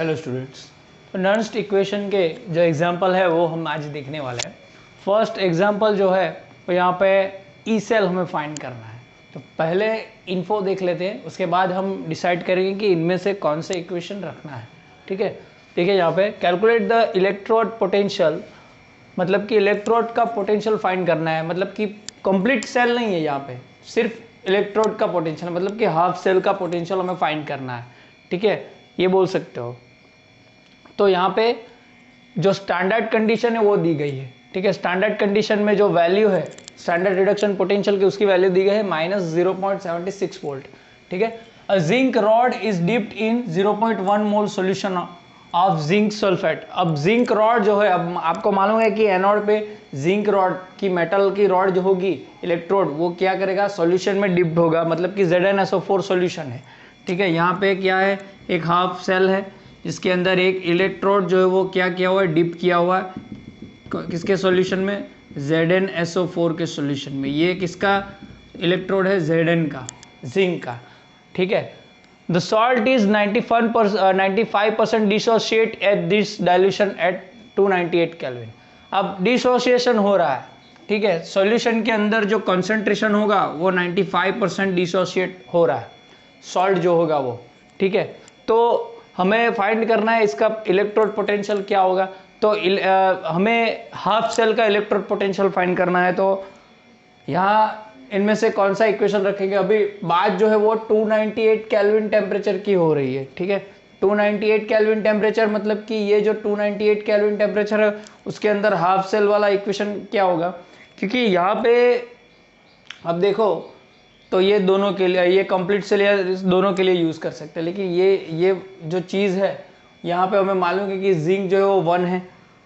Hello students, तो Nernst equation के जो एग्जांपल है वो हम आज देखने वाले हैं। फर्स्ट एग्जांपल जो है वो यहाँ पे ई सेल हमें फाइंड करना है। तो पहले इन्फो देख लेते हैं, उसके बाद हम डिसाइड करेंगे कि इनमें से कौन से इक्वेशन रखना है। ठीक है, देखिए यहाँ पे कैलकुलेट द इलेक्ट्रोड पोटेंशियल, मतलब कि इलेक्ट्रोड का पोटेंशियल फाइंड करना है। मतलब कि कंप्लीट सेल नहीं है, यहाँ पे सिर्फ इलेक्ट्रोड का पोटेंशियल, मतलब कि हाफ सेल का पोटेंशियल हमें फाइंड करना है। ठीक है, ये बोल सकते हो। तो यहाँ पे जो स्टैंडर्ड कंडीशन है वो दी गई है। ठीक है, स्टैंडर्ड कंडीशन में जो वैल्यू है स्टैंडर्ड रिडक्शन पोटेंशियल की, उसकी वैल्यू दी गई है -0.76 वोल्ट। ठीक है, a zinc rod is dipped in 0.1 mole solution of zinc sulphate. अब जिंक रॉड जो है, अब आपको मालूम है कि एनोड पे जिंक रॉड की, मेटल की रॉड जो होगी इलेक्ट्रोड, वो क्या करेगा, सॉल्यूशन में डिप्ड होगा, मतलब कि ZnSO4 सॉल्यूशन है। ठीक है, यहाँ पे क्या है, एक हाफ सेल है जिसके अंदर एक इलेक्ट्रोड जो है वो क्या किया हुआ है, डिप किया हुआ है किसके सॉल्यूशन में, ZnSO4 के सॉल्यूशन में। ये किसका इलेक्ट्रोड है, Zn का, जिंक का। ठीक है, the salt is 95% dissociate at this dilution at 298 kelvin. अब डिसोसिएशन हो रहा है। ठीक है, सॉल्यूशन के अंदर जो कॉन्सेंट्रेशन होगा वो 95% डिसोशिएट हो रहा है, सॉल्ट जो होगा वो। ठीक है, तो हमें फाइंड करना है इसका इलेक्ट्रोड पोटेंशियल क्या होगा। तो हमें हाफ सेल का इलेक्ट्रोड पोटेंशियल फाइंड करना है। तो यहाँ इनमें से कौन सा इक्वेशन रखेंगे, अभी बात जो है वो 298 केल्विन टेम्परेचर की हो रही है। ठीक है, 298 केल्विन टेम्परेचर, मतलब कि ये जो 298 केल्विन टेम्परेचर है उसके अंदर हाफ सेल वाला इक्वेशन क्या होगा, क्योंकि यहाँ पे अब देखो, तो ये दोनों के लिए, ये कंप्लीट सेल या दोनों के लिए यूज़ कर सकते हैं। लेकिन ये जो चीज़ है यहाँ पे हमें मालूम है कि जिंक जो है वो 1 है,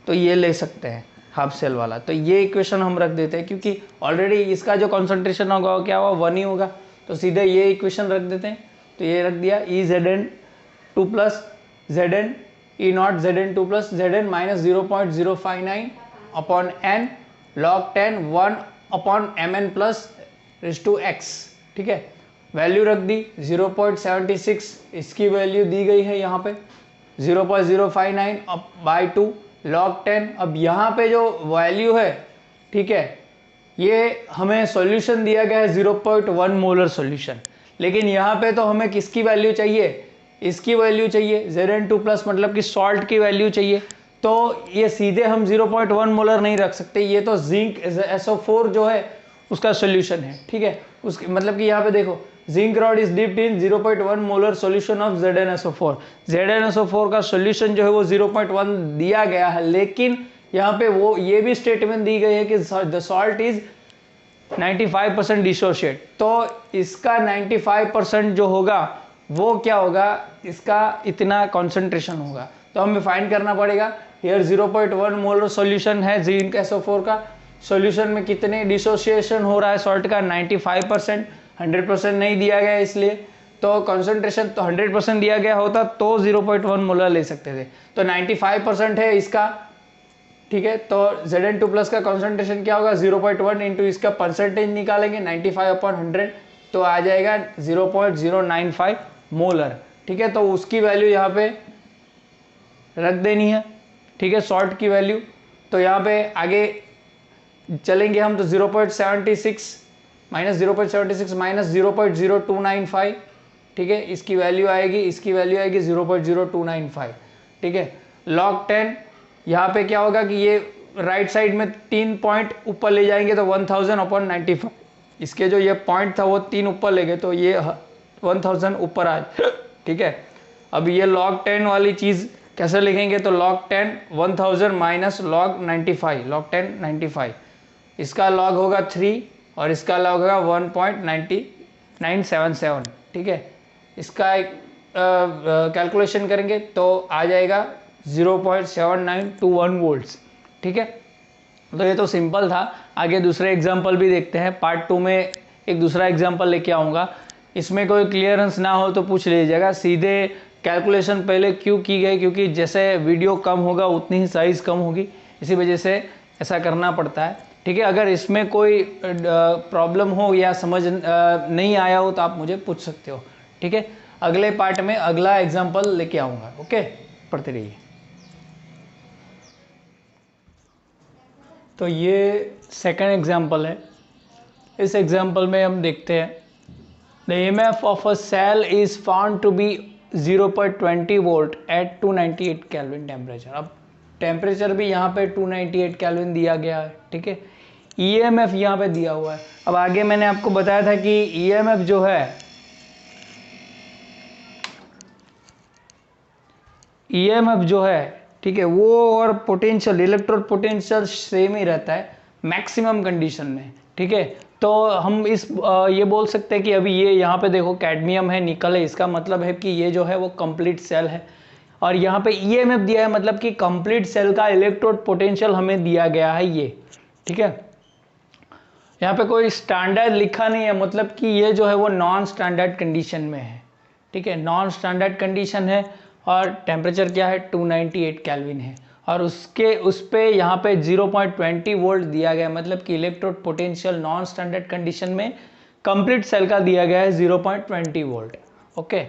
तो ये ले सकते हैं हाफ सेल वाला। तो ये इक्वेशन हम रख देते हैं, क्योंकि ऑलरेडी इसका जो कॉन्सेंट्रेशन होगा क्या होगा, 1 ही होगा, तो सीधे ये इक्वेशन रख देते हैं। तो ये रख दिया, EZn2 plus Zn E0 Zn2 plus Zn minus 0.059 upon n log 10 1 upon mn plus x। ठीक है, वैल्यू रख दी 0.76, इसकी वैल्यू दी गई है यहाँ पे 0.059 बाई 2 log 10। अब यहाँ पे जो वैल्यू है, ठीक है, ये हमें सॉल्यूशन दिया गया है 0.1 मोलर सॉल्यूशन, लेकिन यहाँ पे तो हमें किसकी वैल्यू चाहिए, इसकी वैल्यू चाहिए, Zn2 प्लस मतलब कि सॉल्ट की वैल्यू चाहिए। तो ये सीधे हम 0.1 मोलर नहीं रख सकते, ये तो जिंक SO4 जो है उसका सॉल्यूशन है। ठीक है, उसके मतलब कि यहाँ पे देखो, zinc rod is dipped in 0.1 molar solution of ZnSO4। ZnSO4 का सॉल्यूशन जो है वो 0.1 दिया गया है, लेकिन यहाँ पे वो ये भी स्टेटमेंट दी गई है कि द सॉल्ट इज 95% डिसोशिएट। तो इसका 95% जो होगा वो क्या होगा, इसका इतना कॉन्सेंट्रेशन होगा। तो हमें फाइंड करना पड़ेगा, हियर 0.1 मोलर सॉल्यूशन है जिंक SO4 का, सॉल्यूशन में कितने डिसोसिएशन हो रहा है सॉल्ट का, 95%। 100% नहीं दिया गया इसलिए, तो कॉन्सेंट्रेशन तो 100% दिया गया होता तो 0.1 मोलर ले सकते थे, तो 95% है इसका। ठीक है, तो Zn2 प्लस का कॉन्सेंट्रेशन क्या होगा, 0.1 इंटू इसका परसेंटेज निकालेंगे 95/100, तो आ जाएगा 0.095 मोलर। ठीक है, तो उसकी वैल्यू यहाँ पे रख देनी है। ठीक है, सॉल्ट की वैल्यू। तो यहाँ पे आगे चलेंगे हम, तो 0.76 माइनस 0.76 माइनस 0.0295। ठीक है, इसकी वैल्यू आएगी, इसकी वैल्यू आएगी 0.0295। ठीक है, log 10 यहाँ पे क्या होगा कि ये राइट साइड में 3 पॉइंट ऊपर ले जाएंगे तो 1000/95, इसके जो ये पॉइंट था वो 3 ऊपर ले गए तो ये 1000 ऊपर आ। ठीक है, अब ये log 10 वाली चीज़ कैसे लिखेंगे, तो log 10 1000 माइनस log 95, log 10 95, इसका log होगा 3 और इसका log होगा 1.9977। ठीक है, इसका कैलकुलेशन करेंगे तो आ जाएगा 0.7921 वोल्ट्स। ठीक है, तो ये तो सिंपल था। आगे दूसरे एग्जाम्पल भी देखते हैं, पार्ट 2 में एक दूसरा एग्जाम्पल लेके आऊँगा। इसमें कोई क्लियरेंस ना हो तो पूछ लीजिएगा। सीधे कैलकुलेशन पहले क्यों की गई, क्योंकि जैसे वीडियो कम होगा उतनी ही साइज़ कम होगी, इसी वजह से ऐसा करना पड़ता है। ठीक है, अगर इसमें कोई प्रॉब्लम हो या समझ नहीं आया हो तो आप मुझे पूछ सकते हो। ठीक है, अगले पार्ट में अगला एग्जाम्पल लेके आऊँगा। ओके। पढ़ते रहिए। तो ये सेकंड एग्जांपल है। इस एग्जांपल में हम देखते हैं the EMF of a cell is found to be 0.20 volt at 298 kelvin temperature. अब टेम्परेचर भी यहाँ पे 298 केल्विन दिया गया है, ठीक है। EMF यहाँ पे दिया हुआ है। अब आगे मैंने आपको बताया था कि EMF जो है, EMF जो है, ठीक है, वो और पोटेंशियल, इलेक्ट्रोड पोटेंशियल सेम ही रहता है मैक्सिमम कंडीशन में, ठीक है। तो हम इस ये बोल सकते हैं कि अभी ये यहाँ पे देखो कैडमियम है, निकल है, इसका मतलब है कि ये जो है वो कंप्लीट सेल है। और यहाँ पे EMF दिया है, मतलब कि कंप्लीट सेल का इलेक्ट्रोड पोटेंशियल हमें दिया गया है ये, ठीक है। यहाँ पे कोई स्टैंडर्ड लिखा नहीं है, मतलब कि ये जो है वो नॉन स्टैंडर्ड कंडीशन में है, ठीक है, नॉन स्टैंडर्ड कंडीशन है। और टेम्परेचर क्या है, 298 केल्विन है। और उस पे यहाँ पे 0.20 वोल्ट दिया गया है, मतलब कि electrode potential non standard condition में कंप्लीट सेल का दिया गया है 0.20 वोल्ट। ओके,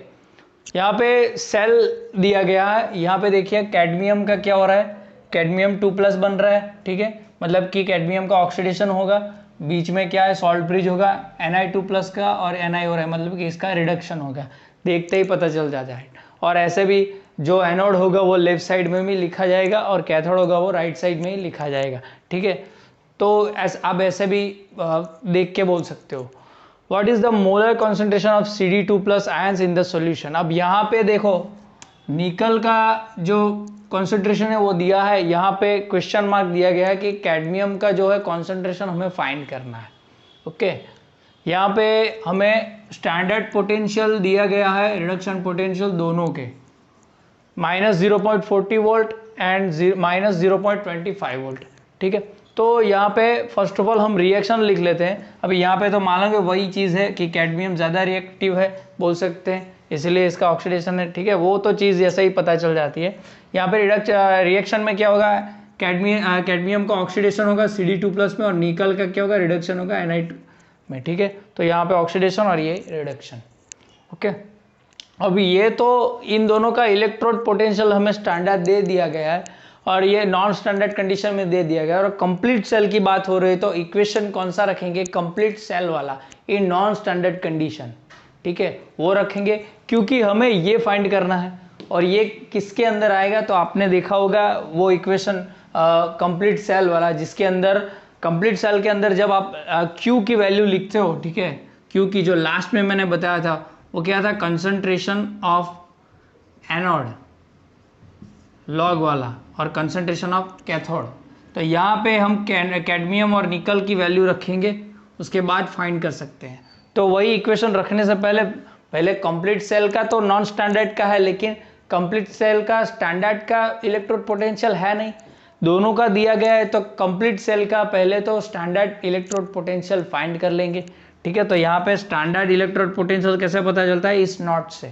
यहाँ पे सेल दिया गया है। यहाँ पे देखिए कैडमियम का क्या हो रहा है, कैडमियम 2+ बन रहा है, ठीक है, मतलब कि कैडमियम का ऑक्सीडेशन होगा, बीच में क्या है सॉल्ट ब्रिज होगा Ni2+ का, और Na हो रहा है, मतलब कि इसका रिडक्शन होगा, देखते ही पता चल जाता है। और ऐसे भी जो एनोड होगा वो लेफ्ट साइड में भी लिखा जाएगा और कैथोड होगा वो राइट साइड में ही लिखा जाएगा, ठीक है। तो आप ऐसे भी देख के बोल सकते हो। What is the molar concentration of Cd2+ ions in the solution. अब यहाँ पे देखो निकल का जो कॉन्सेंट्रेशन है वो दिया है, यहाँ पे क्वेश्चन मार्क दिया गया है कि कैडमियम का जो है कॉन्सेंट्रेशन हमें फाइंड करना है। ओके, यहाँ पे हमें स्टैंडर्ड पोटेंशियल दिया गया है, रिडक्शन पोटेंशियल दोनों के, -0.40 वोल्ट एंड -0.25 वोल्ट, ठीक है। तो यहाँ पे फर्स्ट ऑफ ऑल हम रिएक्शन लिख लेते हैं। अभी यहाँ पे तो मानेंगे वही चीज़ है कि कैडमियम ज़्यादा रिएक्टिव है बोल सकते हैं, इसलिए इसका ऑक्सीडेशन है, ठीक है, वो तो चीज़ जैसे ही पता चल जाती है। यहाँ पे रिएक्शन में क्या होगा, कैडमियम का ऑक्सीडेशन होगा Cd2+ में, और निकल का क्या होगा, रिडक्शन होगा Ni2 में, ठीक है। तो यहाँ पे ऑक्सीडेशन और ये रिडक्शन। ओके, अब ये तो इन दोनों का इलेक्ट्रोड पोटेंशियल हमें स्टैंडर्ड दे दिया गया है और ये नॉन स्टैंडर्ड कंडीशन में दे दिया गया है। और कंप्लीट सेल की बात हो रही है तो इक्वेशन कौन सा रखेंगे, कंप्लीट सेल वाला इन नॉन स्टैंडर्ड कंडीशन, ठीक है, वो रखेंगे, क्योंकि हमें ये फाइंड करना है। और ये किसके अंदर आएगा, तो आपने देखा होगा वो इक्वेशन कंप्लीट सेल वाला, जिसके अंदर कंप्लीट सेल के अंदर जब आप Q की वैल्यू लिखते हो, ठीक है, Q की जो लास्ट में मैंने बताया था वो क्या था, कंसंट्रेशन ऑफ एनोड लॉग वाला और कंसंट्रेशन ऑफ कैथोड। तो यहाँ पे हम कैडमियम और निकल की वैल्यू रखेंगे, उसके बाद फाइंड कर सकते हैं। तो वही इक्वेशन रखने से पहले कंप्लीट सेल का तो नॉन स्टैंडर्ड का है, लेकिन कंप्लीट सेल का स्टैंडर्ड का इलेक्ट्रोड पोटेंशियल है नहीं, दोनों का दिया गया है। तो कंप्लीट सेल का पहले तो स्टैंडर्ड इलेक्ट्रोड पोटेंशियल फाइंड कर लेंगे, ठीक है। तो यहाँ पे स्टैंडर्ड इलेक्ट्रोड पोटेंशियल कैसे पता चलता है, इस नॉट से,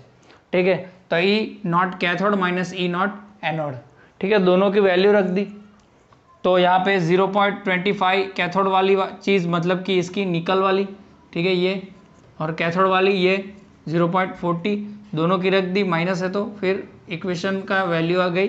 ठीक है। तो E0 cathode minus E0 anode, ठीक है, दोनों की वैल्यू रख दी। तो यहाँ पे 0.25 कैथोड वाली चीज़, मतलब कि इसकी निकल वाली, ठीक है, ये, और कैथोड वाली ये 0.40, दोनों की रख दी, माइनस है तो फिर इक्वेशन का वैल्यू आ गई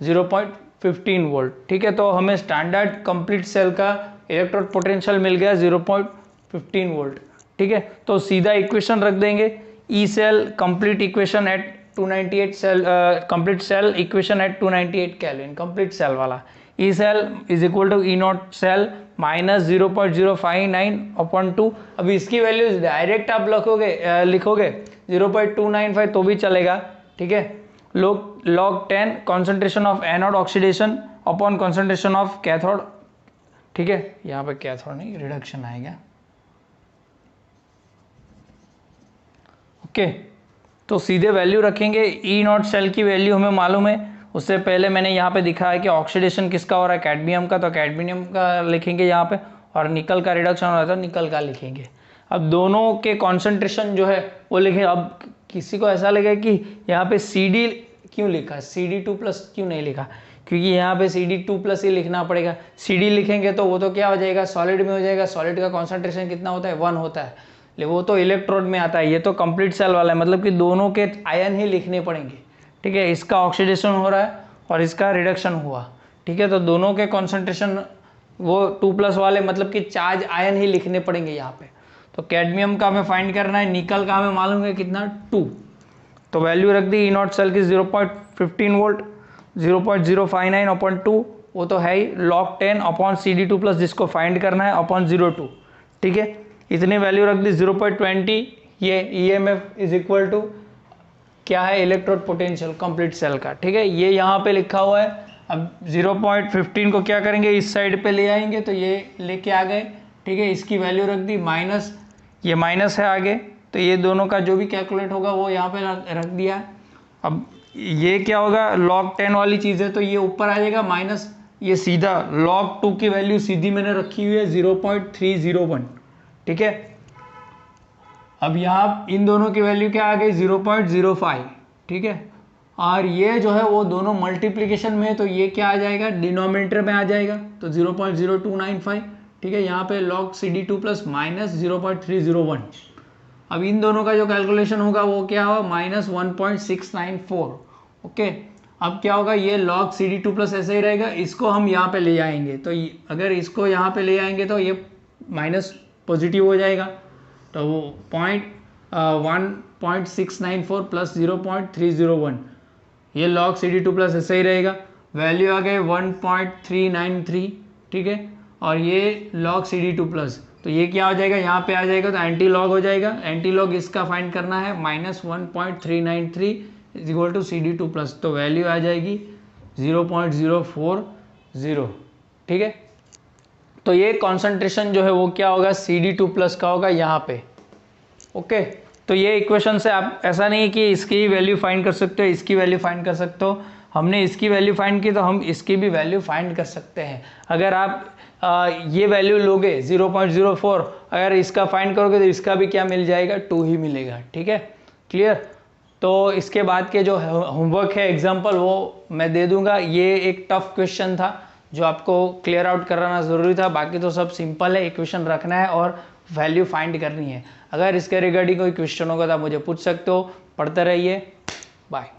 0.15 वोल्ट, ठीक है। तो हमें स्टैंडर्ड कंप्लीट सेल का इलेक्ट्रोड पोटेंशियल मिल गया 0.15 वोल्ट, ठीक है। तो सीधा इक्वेशन रख देंगे, E cell complete equation at 298 cell, complete cell equation at 298 kelvin, complete cell वाला, E cell is equal to E0 cell minus 0.059/2। अभी इसकी वैल्यू डायरेक्ट आप लिखोगे 0.295 तो भी चलेगा, ठीक है। log 10 concentration of anode oxidation upon concentration of cathode, ठीक है, यहाँ पे कैथोड नहीं रिडक्शन आएगा। ओके, तो सीधे वैल्यू रखेंगे। E0 सेल की वैल्यू हमें मालूम है, उससे पहले मैंने यहाँ पे दिखा है कि ऑक्सीडेशन किसका हो रहा है, कैडमियम का, तो कैडमियम का लिखेंगे यहाँ पे, और निकल का रिडक्शन हो रहा है तो निकल का लिखेंगे। अब दोनों के कॉन्सेंट्रेशन जो है वो लिखेंगे। अब किसी को ऐसा लगे कि यहाँ पे CD क्यों लिखा, Cd2+ क्यों नहीं लिखा, क्योंकि यहाँ पे Cd2+ ही लिखना पड़ेगा। CD लिखेंगे तो वो तो क्या हो जाएगा, सॉलिड में हो जाएगा, सॉलिड का कॉन्सेंट्रेशन कितना होता है, 1 होता है, लेकिन वो तो इलेक्ट्रोड में आता है, ये तो कंप्लीट सेल वाला है, मतलब कि दोनों के आयन ही लिखने पड़ेंगे, ठीक है, इसका ऑक्सीडेशन हो रहा है और इसका रिडक्शन हुआ, ठीक है। तो दोनों के कॉन्सेंट्रेशन वो 2+ वाले मतलब कि चार्ज आयन ही लिखने पड़ेंगे यहाँ पे। तो कैडमियम का हमें फाइंड करना है, निकल का हमें मालूम है कितना 2, तो वैल्यू रख दी E0 सेल की 0.15 वोल्ट, 0.059/2 वो तो है ही, log 10 अपॉन CD2+ जिसको फाइंड करना है अपॉन 0.2, ठीक है। इतनी वैल्यू रख दी 0.20, ये EMF इज इक्वल टू क्या है, इलेक्ट्रोड पोटेंशियल कंप्लीट सेल का, ठीक है। ये यहाँ पे लिखा हुआ है। अब 0.15 को क्या करेंगे, इस साइड पे ले आएंगे, तो ये लेके आ गए, ठीक है। इसकी वैल्यू रख दी माइनस, ये माइनस है आगे, तो ये दोनों का जो भी कैलकुलेट होगा वो यहाँ पे रख दिया। अब ये क्या होगा, log 10 वाली चीज़ है तो ये ऊपर आ जाएगा माइनस, ये सीधा log 2 की वैल्यू सीधी मैंने रखी हुई है 0.301, ठीक है। अब यहाँ इन दोनों की वैल्यू क्या आ गई 0.05, ठीक है। और ये जो है वो दोनों मल्टीप्लिकेशन में है तो ये क्या आ जाएगा, डिनोमिनेटर में आ जाएगा, तो 0.0295, ठीक है। यहाँ पे log CD2+ माइनस 0.301। अब इन दोनों का जो कैलकुलेशन होगा वो क्या होगा, -1.694, ओके। अब क्या होगा, ये log CD2+ ऐसे ही रहेगा, इसको हम यहाँ पे ले आएंगे, तो अगर इसको यहाँ पे ले आएंगे तो ये माइनस पॉजिटिव हो जाएगा, तो वो 1.694 प्लस 0.301, ये log CD2+ ऐसे ही रहेगा, वैल्यू आ गए 1.393, ठीक है। और ये log CD2+, तो ये क्या हो जाएगा, यहाँ पे आ जाएगा तो एंटी लॉग हो जाएगा, एंटी लॉग इसका फाइंड करना है -1.393 इज इक्वल टू CD2+, तो वैल्यू आ जाएगी 0.040, ठीक है। तो ये कॉन्सेंट्रेशन जो है वो क्या होगा, CD2+ का होगा यहाँ पे, ओके। तो ये इक्वेशन से आप ऐसा नहीं है कि इसकी वैल्यू फाइंड कर सकते हो, इसकी वैल्यू फाइंड कर सकते हो, हमने इसकी वैल्यू फाइंड की तो हम इसकी भी वैल्यू फाइंड कर सकते हैं। अगर आप ये वैल्यू लोगे 0.04, अगर इसका फाइंड करोगे तो इसका भी क्या मिल जाएगा, 2 ही मिलेगा, ठीक है, क्लियर। तो इसके बाद के जो होमवर्क है एग्जाम्पल वो मैं दे दूंगा। ये एक टफ क्वेश्चन था जो आपको क्लियर आउट कराना ज़रूरी था, बाकी तो सब सिंपल है, इक्वेशन रखना है और वैल्यू फाइंड करनी है। अगर इसके रिगार्डिंग कोई क्वेश्चन होगा तो आप मुझे पूछ सकते हो। पढ़ते रहिए, बाय।